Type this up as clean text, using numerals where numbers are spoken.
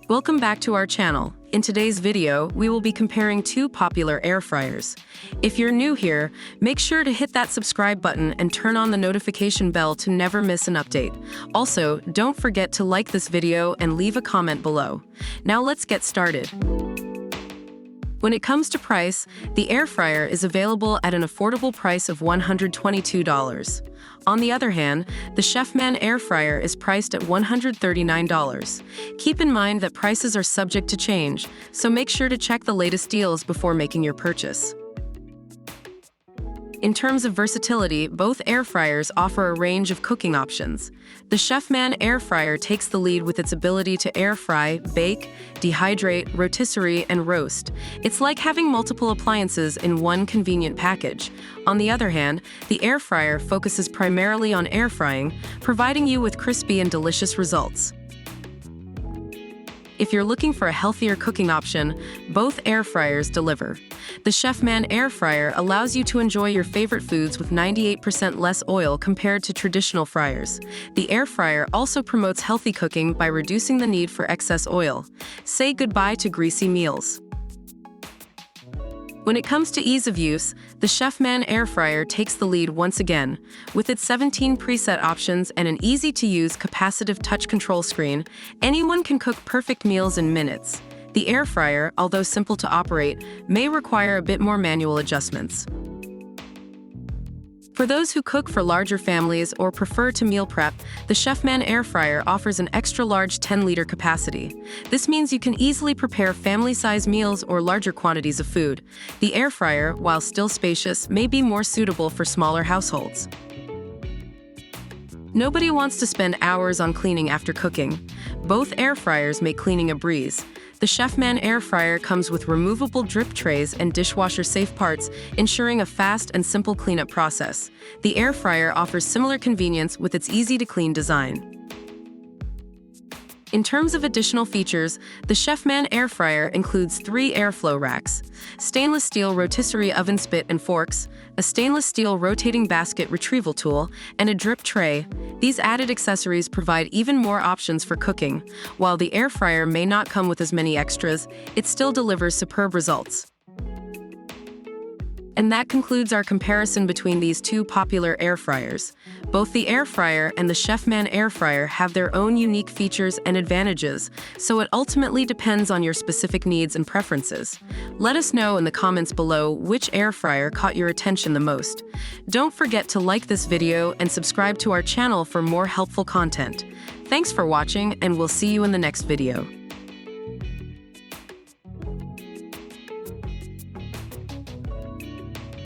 Welcome back to our channel. In today's video, we will be comparing two popular air fryers. If you're new here, make sure to hit that subscribe button and turn on the notification bell to never miss an update. Also, don't forget to like this video and leave a comment below. Now let's get started. When it comes to price, the air fryer is available at an affordable price of $122. On the other hand, the CHEFMAN air fryer is priced at $139. Keep in mind that prices are subject to change, so make sure to check the latest deals before making your purchase. In terms of versatility, both air fryers offer a range of cooking options. The CHEFMAN air fryer takes the lead with its ability to air fry, bake, dehydrate, rotisserie, and roast. It's like having multiple appliances in one convenient package. On the other hand, the air fryer focuses primarily on air frying, providing you with crispy and delicious results. If you're looking for a healthier cooking option, both air fryers deliver. The CHEFMAN air fryer allows you to enjoy your favorite foods with 98% less oil compared to traditional fryers. The air fryer also promotes healthy cooking by reducing the need for excess oil. Say goodbye to greasy meals. When it comes to ease of use, the CHEFMAN air fryer takes the lead once again. With its 17 preset options and an easy-to-use capacitive touch control screen, anyone can cook perfect meals in minutes. The air fryer, although simple to operate, may require a bit more manual adjustments. For those who cook for larger families or prefer to meal prep, the CHEFMAN air fryer offers an extra-large 10-liter capacity. This means you can easily prepare family-size meals or larger quantities of food. The air fryer, while still spacious, may be more suitable for smaller households. Nobody wants to spend hours on cleaning after cooking. Both air fryers make cleaning a breeze. The CHEFMAN air fryer comes with removable drip trays and dishwasher-safe parts, ensuring a fast and simple cleanup process. The air fryer offers similar convenience with its easy-to-clean design. In terms of additional features, the CHEFMAN air fryer includes 3 airflow racks, stainless steel rotisserie oven spit and forks, a stainless steel rotating basket retrieval tool, and a drip tray. These added accessories provide even more options for cooking. While the air fryer may not come with as many extras, it still delivers superb results. And that concludes our comparison between these two popular air fryers. Both the air fryer and the CHEFMAN air fryer have their own unique features and advantages, so it ultimately depends on your specific needs and preferences. Let us know in the comments below which air fryer caught your attention the most. Don't forget to like this video and subscribe to our channel for more helpful content. Thanks for watching, and we'll see you in the next video.